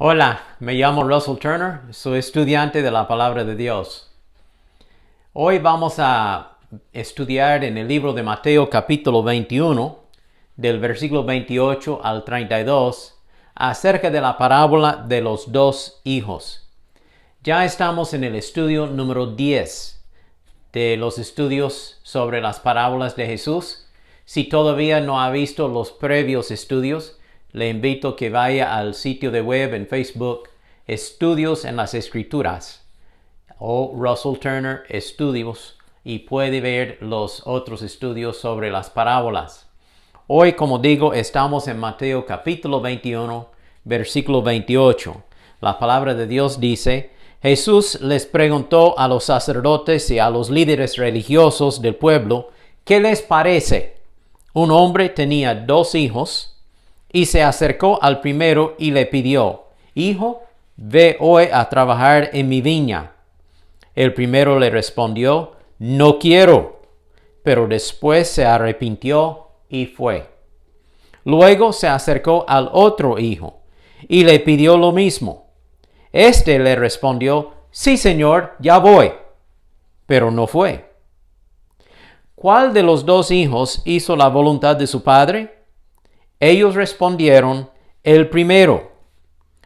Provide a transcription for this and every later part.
Hola, me llamo Russell Turner, soy estudiante de la Palabra de Dios. Hoy vamos a estudiar en el libro de Mateo capítulo 21, del versículo 28 al 32, acerca de la parábola de los dos hijos. Ya estamos en el estudio número 10 de los estudios sobre las parábolas de Jesús. Si todavía no ha visto los previos estudios, le invito a que vaya al sitio de web en Facebook, Estudios en las Escrituras, o Russell Turner Estudios, y puede ver los otros estudios sobre las parábolas. Hoy, como digo, estamos en Mateo capítulo 21, versículo 28. La palabra de Dios dice: Jesús les preguntó a los sacerdotes y a los líderes religiosos del pueblo, ¿qué les parece? Un hombre tenía 2 hijos, y se acercó al primero y le pidió: Hijo, ve hoy a trabajar en mi viña. El primero le respondió: No quiero. Pero después se arrepintió y fue. Luego se acercó al otro hijo y le pidió lo mismo. Este le respondió: Sí, señor, ya voy. Pero no fue. ¿Cuál de los 2 hijos hizo la voluntad de su padre? Ellos respondieron: el primero.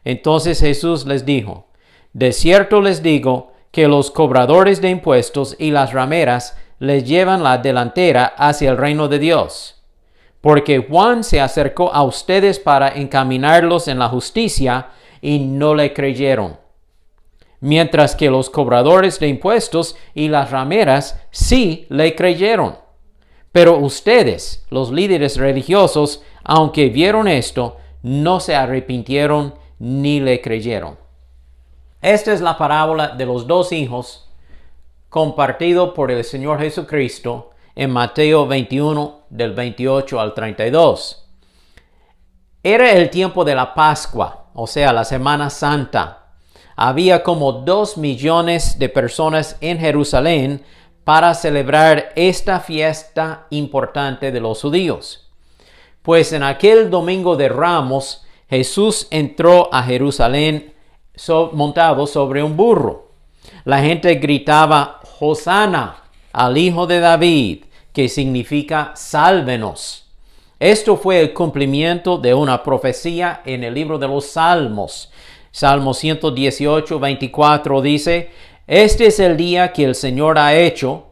Entonces Jesús les dijo: De cierto les digo que los cobradores de impuestos y las rameras les llevan la delantera hacia el reino de Dios. Porque Juan se acercó a ustedes para encaminarlos en la justicia y no le creyeron. Mientras que los cobradores de impuestos y las rameras sí le creyeron. Pero ustedes, los líderes religiosos, aunque vieron esto, no se arrepintieron ni le creyeron. Esta es la parábola de los 2 hijos compartido por el Señor Jesucristo en Mateo 21, del 28 al 32. Era el tiempo de la Pascua, o sea, la Semana Santa. Había como 2 millones de personas en Jerusalén para celebrar esta fiesta importante de los judíos. Pues en aquel domingo de Ramos, Jesús entró a Jerusalén montado sobre un burro. La gente gritaba: Hosana al Hijo de David, que significa sálvenos. Esto fue el cumplimiento de una profecía en el libro de los Salmos. Salmo 118, 24 dice: Este es el día que el Señor ha hecho,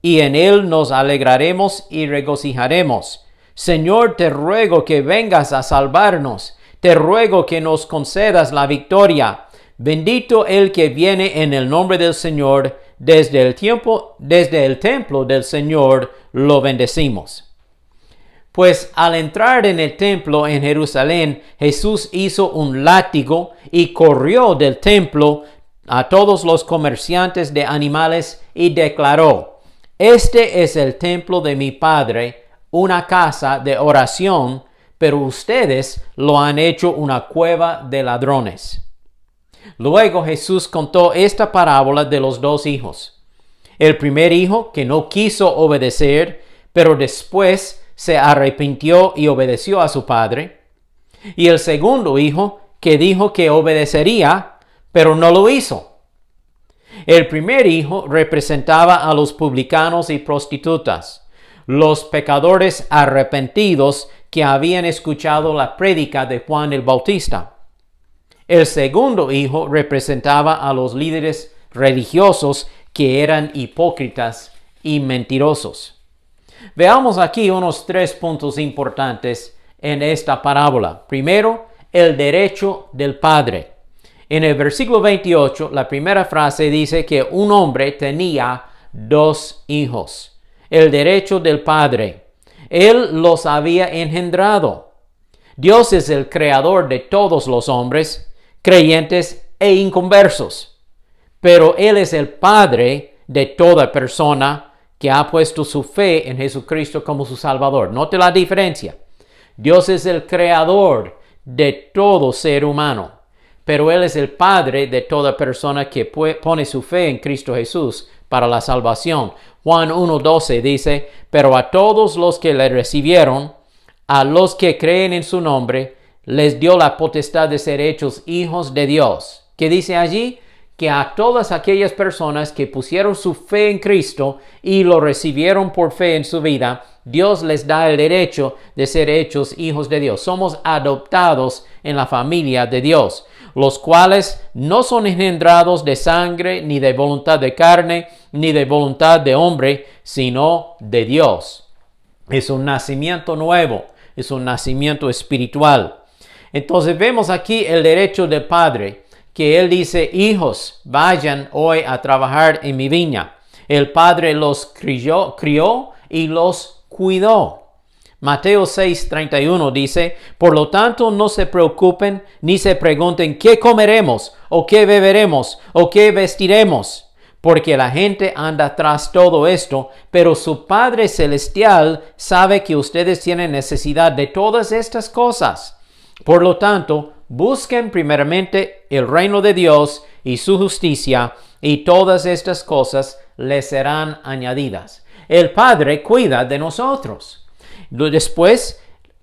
y en él nos alegraremos y regocijaremos. Señor, te ruego que vengas a salvarnos. Te ruego que nos concedas la victoria. Bendito el que viene en el nombre del Señor. Desde el templo del Señor lo bendecimos. Pues al entrar en el templo en Jerusalén, Jesús hizo un látigo y corrió del templo a todos los comerciantes de animales y declaró: Este es el templo de mi Padre, una casa de oración, pero ustedes lo han hecho una cueva de ladrones. Luego Jesús contó esta parábola de los 2 hijos. El primer hijo, que no quiso obedecer, pero después se arrepintió y obedeció a su padre. Y el segundo hijo, que dijo que obedecería, pero no lo hizo. El primer hijo representaba a los publicanos y prostitutas, los pecadores arrepentidos que habían escuchado la prédica de Juan el Bautista. El segundo hijo representaba a los líderes religiosos que eran hipócritas y mentirosos. Veamos aquí unos 3 puntos importantes en esta parábola. Primero, el derecho del padre. En el versículo 28, la primera frase dice que un hombre tenía 2 hijos. El derecho del padre. Él los había engendrado. Dios es el creador de todos los hombres, creyentes e inconversos. Pero Él es el Padre de toda persona que ha puesto su fe en Jesucristo como su Salvador. Note la diferencia. Dios es el creador de todo ser humano, pero Él es el Padre de toda persona que pone su fe en Cristo Jesús para la salvación. Juan 1:12 dice: Pero a todos los que le recibieron, a los que creen en su nombre, les dio la potestad de ser hechos hijos de Dios. ¿Qué dice allí? Que a todas aquellas personas que pusieron su fe en Cristo y lo recibieron por fe en su vida, Dios les da el derecho de ser hechos hijos de Dios. Somos adoptados en la familia de Dios, los cuales no son engendrados de sangre, ni de voluntad de carne, ni de voluntad de hombre, sino de Dios. Es un nacimiento nuevo, es un nacimiento espiritual. Entonces vemos aquí el derecho del Padre, que Él dice: hijos, vayan hoy a trabajar en mi viña. El Padre los crió y los cuidó. Mateo 6:31 dice: por lo tanto, no se preocupen ni se pregunten qué comeremos, o qué beberemos, o qué vestiremos, porque la gente anda tras todo esto, pero su Padre Celestial sabe que ustedes tienen necesidad de todas estas cosas. Por lo tanto, busquen primeramente el reino de Dios y su justicia, y todas estas cosas les serán añadidas. El Padre cuida de nosotros. Después,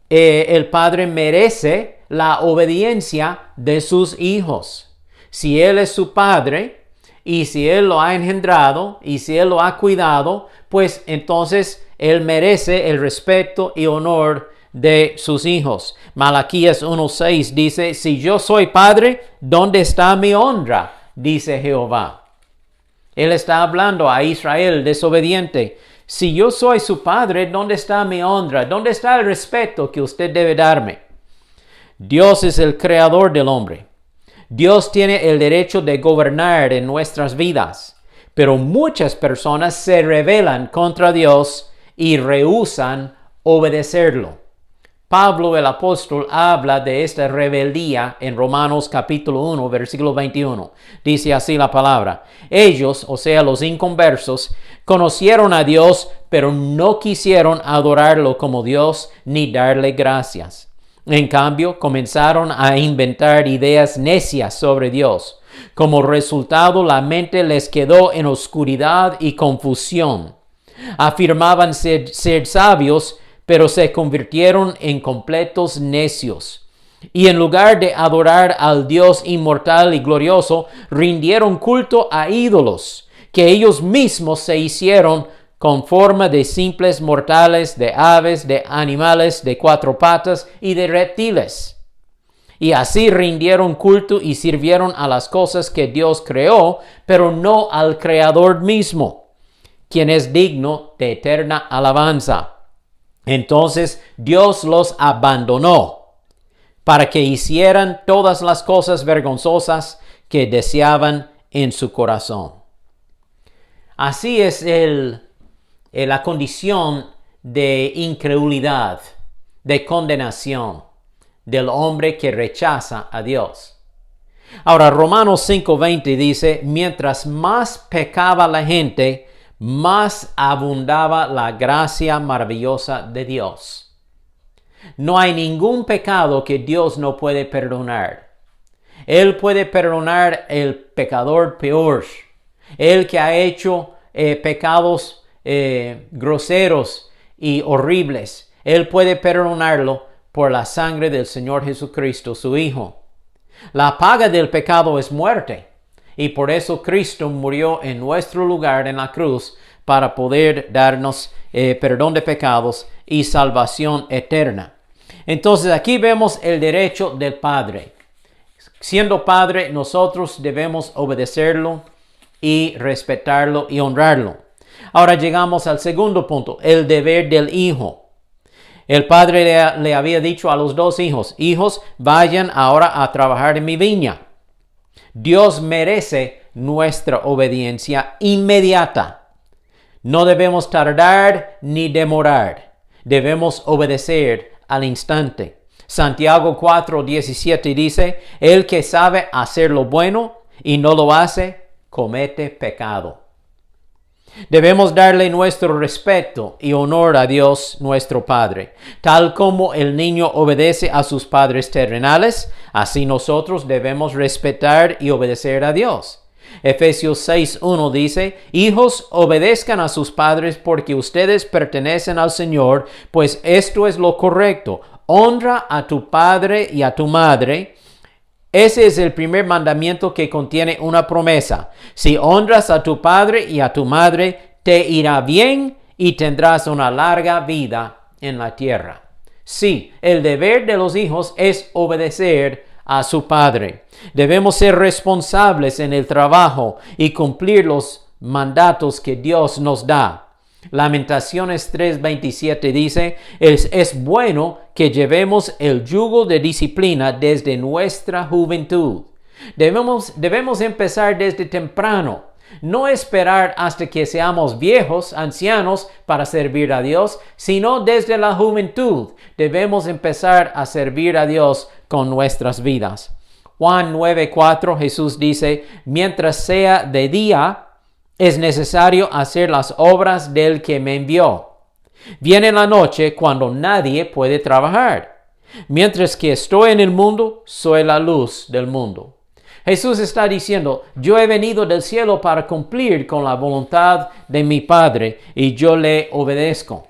el Padre merece la obediencia de sus hijos. Si Él es su Padre, y si Él lo ha engendrado, y si Él lo ha cuidado, pues entonces Él merece el respeto y honor de sus hijos. Malaquías 1:6 dice: si yo soy padre, ¿dónde está mi honra?, dice Jehová. Él está hablando a Israel desobediente. Si yo soy su padre, ¿dónde está mi honra? ¿Dónde está el respeto que usted debe darme? Dios es el creador del hombre. Dios tiene el derecho de gobernar en nuestras vidas, pero muchas personas se rebelan contra Dios y rehúsan obedecerlo. Pablo el apóstol habla de esta rebeldía en Romanos capítulo 1, versículo 21. Dice así la palabra: ellos, o sea, los inconversos, conocieron a Dios, pero no quisieron adorarlo como Dios ni darle gracias. En cambio, comenzaron a inventar ideas necias sobre Dios. Como resultado, la mente les quedó en oscuridad y confusión. Afirmaban ser sabios, pero se convirtieron en completos necios. Y en lugar de adorar al Dios inmortal y glorioso, rindieron culto a ídolos que ellos mismos se hicieron con forma de simples mortales, de aves, de animales de cuatro patas y de reptiles. Y así rindieron culto y sirvieron a las cosas que Dios creó, pero no al Creador mismo, quien es digno de eterna alabanza. Entonces Dios los abandonó para que hicieran todas las cosas vergonzosas que deseaban en su corazón. Así es la condición de incredulidad, de condenación del hombre que rechaza a Dios. Ahora, Romanos 5:20 dice: mientras más pecaba la gente, más abundaba la gracia maravillosa de Dios. No hay ningún pecado que Dios no puede perdonar. Él puede perdonar el pecador peor, el que ha hecho pecados groseros y horribles. Él puede perdonarlo por la sangre del Señor Jesucristo, su Hijo. La paga del pecado es muerte. Y por eso Cristo murió en nuestro lugar en la cruz para poder darnos perdón de pecados y salvación eterna. Entonces aquí vemos el derecho del Padre. Siendo Padre, nosotros debemos obedecerlo y respetarlo y honrarlo. Ahora llegamos al segundo punto, el deber del Hijo. El Padre le había dicho a los dos hijos: hijos, vayan ahora a trabajar en mi viña. Dios merece nuestra obediencia inmediata. No debemos tardar ni demorar. Debemos obedecer al instante. Santiago 4:17 dice: el que sabe hacer lo bueno y no lo hace, comete pecado. Debemos darle nuestro respeto y honor a Dios nuestro Padre. Tal como el niño obedece a sus padres terrenales, así nosotros debemos respetar y obedecer a Dios. Efesios 6:1 dice: hijos, obedezcan a sus padres porque ustedes pertenecen al Señor, pues esto es lo correcto. honra a tu padre y a tu madre. Ese es el primer mandamiento que contiene una promesa. Si honras a tu padre y a tu madre, te irá bien y tendrás una larga vida en la tierra. Sí, el deber de los hijos es obedecer a su padre. Debemos ser responsables en el trabajo y cumplir los mandatos que Dios nos da. Lamentaciones 3:27 dice, es bueno que llevemos el yugo de disciplina desde nuestra juventud. Debemos empezar desde temprano, no esperar hasta que seamos viejos, ancianos, para servir a Dios, sino desde la juventud. Debemos empezar a servir a Dios con nuestras vidas. Juan 9:4, Jesús dice, mientras sea de día, es necesario hacer las obras del que me envió. Viene la noche cuando nadie puede trabajar. Mientras que estoy en el mundo, soy la luz del mundo. Jesús está diciendo, yo he venido del cielo para cumplir con la voluntad de mi Padre y yo le obedezco.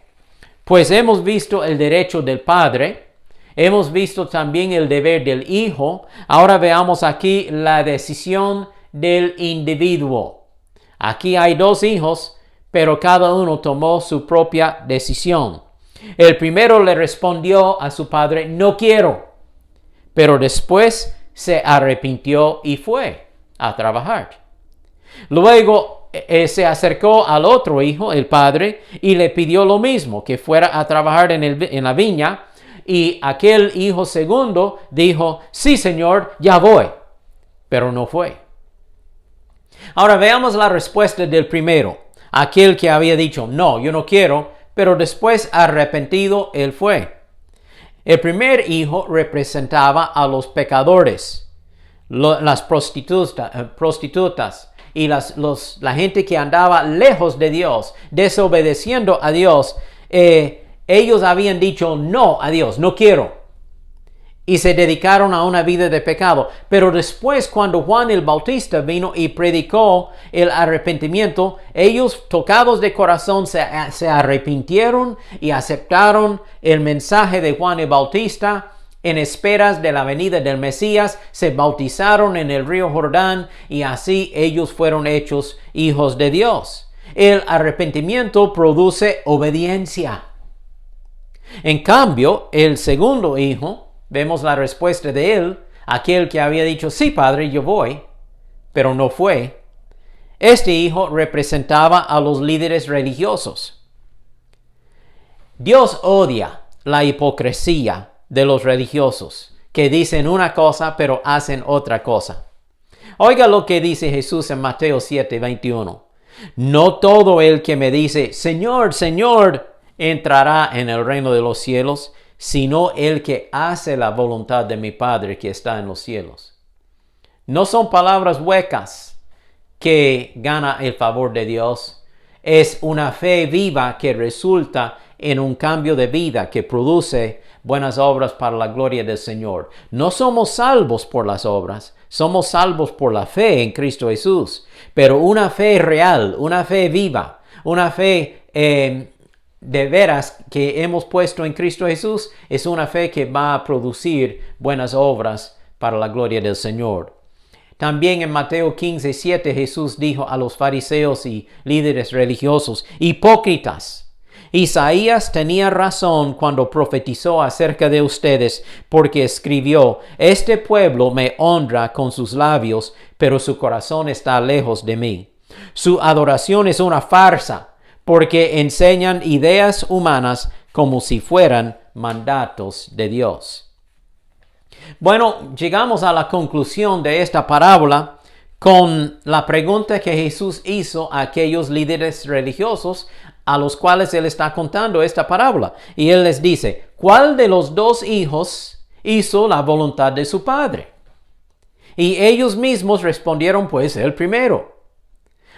Pues hemos visto el derecho del Padre, hemos visto también el deber del Hijo. Ahora veamos aquí la decisión del individuo. Aquí hay dos hijos, pero cada uno tomó su propia decisión. El primero le respondió a su padre, no quiero, pero después se arrepintió y fue a trabajar. Luego se acercó al otro hijo, el padre, y le pidió lo mismo, que fuera a trabajar en la viña. Y aquel hijo segundo dijo, sí, Señor, ya voy, pero no fue. Ahora veamos la respuesta del primero, aquel que había dicho, no, yo no quiero, pero después arrepentido él fue. El primer hijo representaba a los pecadores, las prostitutas y la gente que andaba lejos de Dios, desobedeciendo a Dios. Ellos habían dicho no a Dios, no quiero. Y se dedicaron a una vida de pecado. Pero después, cuando Juan el Bautista vino y predicó el arrepentimiento, ellos, tocados de corazón, se arrepintieron y aceptaron el mensaje de Juan el Bautista. En esperas de la venida del Mesías, se bautizaron en el río Jordán y así ellos fueron hechos hijos de Dios. El arrepentimiento produce obediencia. En cambio, el segundo hijo, vemos la respuesta de él, aquel que había dicho, sí, padre, yo voy, pero no fue. Este hijo representaba a los líderes religiosos. Dios odia la hipocresía de los religiosos, que dicen una cosa, pero hacen otra cosa. Oiga lo que dice Jesús en Mateo 7:21. No todo el que me dice, Señor, Señor, entrará en el reino de los cielos, sino el que hace la voluntad de mi Padre que está en los cielos. No son palabras huecas que gana el favor de Dios. Es una fe viva que resulta en un cambio de vida que produce buenas obras para la gloria del Señor. No somos salvos por las obras, somos salvos por la fe en Cristo Jesús. Pero una fe real, una fe viva, una fe de veras que hemos puesto en Cristo Jesús, es una fe que va a producir buenas obras para la gloria del Señor. También en Mateo 15:7 Jesús dijo a los fariseos y líderes religiosos, hipócritas, Isaías tenía razón cuando profetizó acerca de ustedes, porque escribió, este pueblo me honra con sus labios, pero su corazón está lejos de mí. Su adoración es una farsa, porque enseñan ideas humanas como si fueran mandatos de Dios. Bueno, llegamos a la conclusión de esta parábola con la pregunta que Jesús hizo a aquellos líderes religiosos a los cuales él está contando esta parábola. Y él les dice, ¿cuál de los dos hijos hizo la voluntad de su padre? Y ellos mismos respondieron, pues, el primero.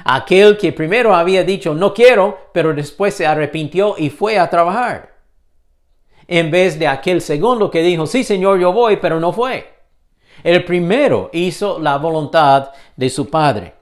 Aquel que primero había dicho no quiero, pero después se arrepintió y fue a trabajar. En vez de aquel segundo que dijo, sí, Señor, yo voy, pero no fue. El primero hizo la voluntad de su Padre.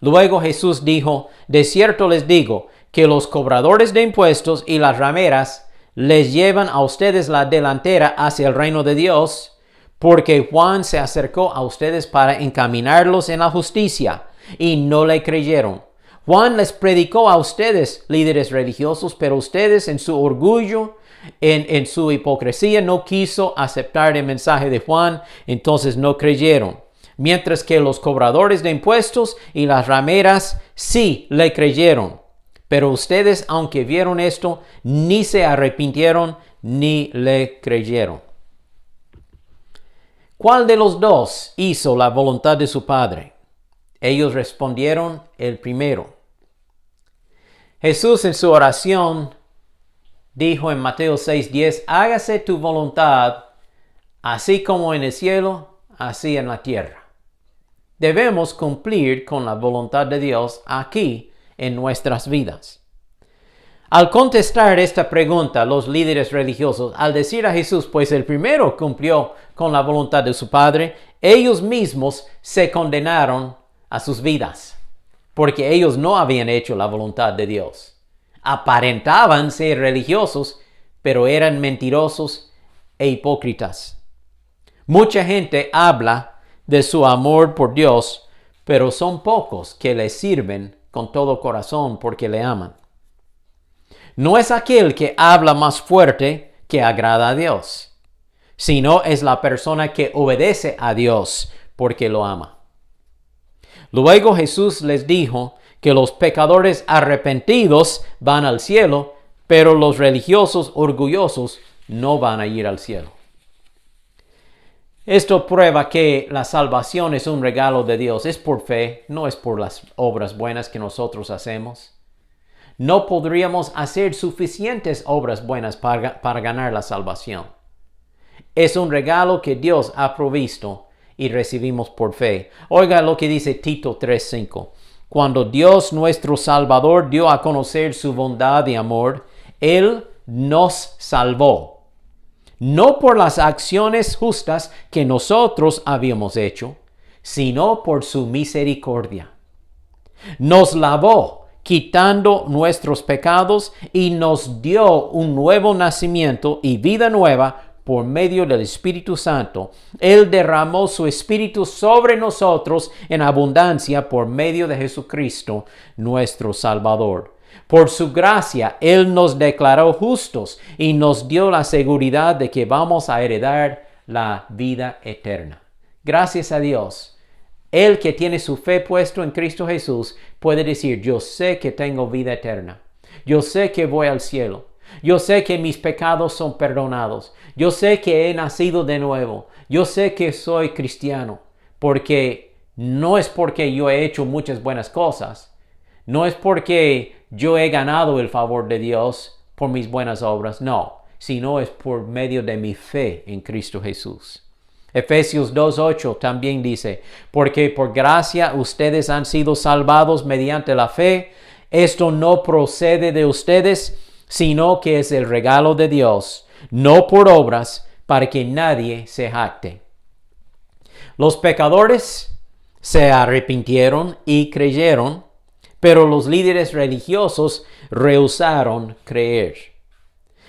Luego Jesús dijo, de cierto les digo, que los cobradores de impuestos y las rameras les llevan a ustedes la delantera hacia el reino de Dios, porque Juan se acercó a ustedes para encaminarlos en la justicia y no le creyeron. Juan les predicó a ustedes, líderes religiosos, pero ustedes en su orgullo, en su hipocresía, no quiso aceptar el mensaje de Juan, entonces no creyeron. Mientras que los cobradores de impuestos y las rameras sí le creyeron. Pero ustedes, aunque vieron esto, ni se arrepintieron ni le creyeron. ¿Cuál de los dos hizo la voluntad de su Padre? Ellos respondieron, el primero. Jesús en su oración dijo en Mateo 6:10, hágase tu voluntad, así como en el cielo, así en la tierra. Debemos cumplir con la voluntad de Dios aquí en nuestras vidas. Al contestar esta pregunta, los líderes religiosos, al decir a Jesús, pues el primero cumplió con la voluntad de su Padre, ellos mismos se condenaron a sus vidas, porque ellos no habían hecho la voluntad de Dios. Aparentaban ser religiosos, pero eran mentirosos e hipócritas. Mucha gente habla de su amor por Dios, pero son pocos que le sirven con todo corazón porque le aman. No es aquel que habla más fuerte que agrada a Dios, sino es la persona que obedece a Dios porque lo ama. Luego Jesús les dijo que los pecadores arrepentidos van al cielo, pero los religiosos orgullosos no van a ir al cielo. Esto prueba que la salvación es un regalo de Dios. Es por fe, no es por las obras buenas que nosotros hacemos. No podríamos hacer suficientes obras buenas para ganar la salvación. Es un regalo que Dios ha provisto y recibimos por fe. Oiga lo que dice Tito 3:5. Cuando Dios nuestro Salvador dio a conocer su bondad y amor, Él nos salvó. No por las acciones justas que nosotros habíamos hecho, sino por su misericordia. Nos lavó, quitando nuestros pecados, y nos dio un nuevo nacimiento y vida nueva por medio del Espíritu Santo. Él derramó su Espíritu sobre nosotros en abundancia por medio de Jesucristo, nuestro Salvador. Por su gracia, Él nos declaró justos y nos dio la seguridad de que vamos a heredar la vida eterna. Gracias a Dios. El que tiene su fe puesto en Cristo Jesús puede decir, yo sé que tengo vida eterna. Yo sé que voy al cielo. Yo sé que mis pecados son perdonados. Yo sé que he nacido de nuevo. Yo sé que soy cristiano. Porque no es porque yo he hecho muchas buenas cosas. No es porque yo he ganado el favor de Dios por mis buenas obras. No, sino es por medio de mi fe en Cristo Jesús. Efesios 2:8 también dice, porque por gracia ustedes han sido salvados mediante la fe. Esto no procede de ustedes, sino que es el regalo de Dios, no por obras, para que nadie se jacte. Los pecadores se arrepintieron y creyeron, pero los líderes religiosos rehusaron creer.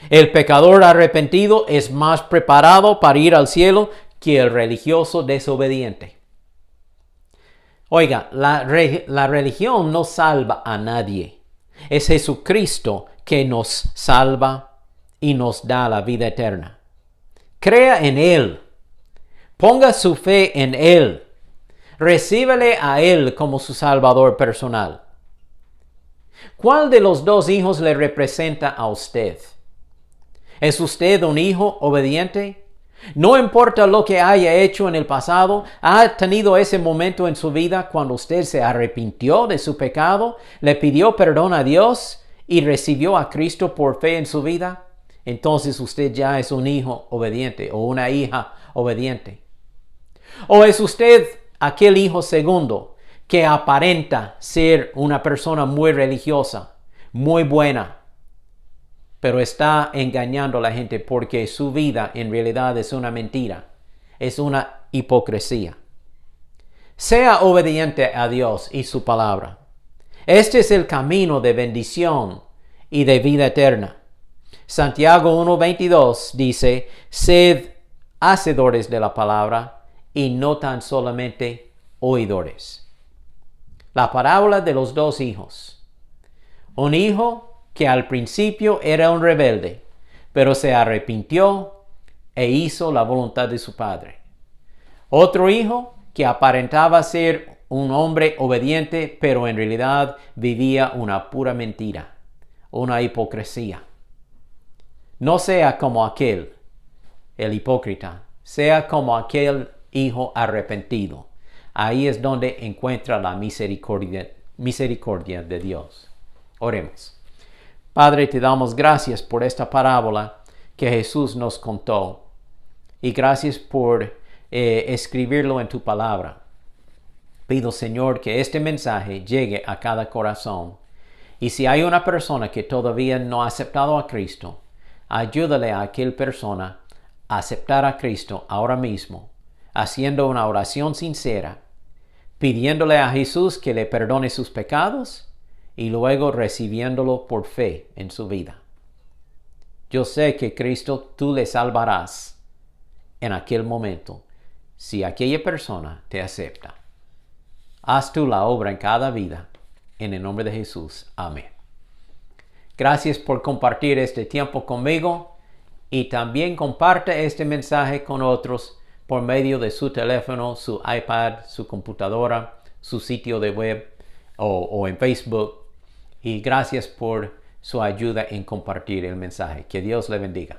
El pecador arrepentido es más preparado para ir al cielo que el religioso desobediente. Oiga, la religión no salva a nadie. Es Jesucristo que nos salva y nos da la vida eterna. Crea en Él. Ponga su fe en Él. Recíbele a Él como su Salvador personal. ¿Cuál de los dos hijos le representa a usted? ¿Es usted un hijo obediente? No importa lo que haya hecho en el pasado, ¿ha tenido ese momento en su vida cuando usted se arrepintió de su pecado, le pidió perdón a Dios y recibió a Cristo por fe en su vida? Entonces usted ya es un hijo obediente o una hija obediente. ¿O es usted aquel hijo segundo que aparenta ser una persona muy religiosa, muy buena, pero está engañando a la gente porque su vida en realidad es una mentira, es una hipocresía? Sea obediente a Dios y su palabra. Este es el camino de bendición y de vida eterna. Santiago 1:22 dice, sed hacedores de la palabra y no tan solamente oidores. La parábola de los dos hijos. Un hijo que al principio era un rebelde, pero se arrepintió e hizo la voluntad de su padre. Otro hijo que aparentaba ser un hombre obediente, pero en realidad vivía una pura mentira, una hipocresía. No sea como aquel, el hipócrita, sea como aquel hijo arrepentido. Ahí es donde encuentra la misericordia de Dios. Oremos. Padre, te damos gracias por esta parábola que Jesús nos contó. Y gracias por escribirlo en tu palabra. Pido, Señor, que este mensaje llegue a cada corazón. Y si hay una persona que todavía no ha aceptado a Cristo, ayúdale a aquella persona a aceptar a Cristo ahora mismo, haciendo una oración sincera, pidiéndole a Jesús que le perdone sus pecados y luego recibiéndolo por fe en su vida. Yo sé que Cristo, tú le salvarás en aquel momento si aquella persona te acepta. Haz tú la obra en cada vida. En el nombre de Jesús. Amén. Gracias por compartir este tiempo conmigo y también comparte este mensaje con otros por medio de su teléfono, su iPad, su computadora, su sitio de web o en Facebook. Y gracias por su ayuda en compartir el mensaje. Que Dios le bendiga.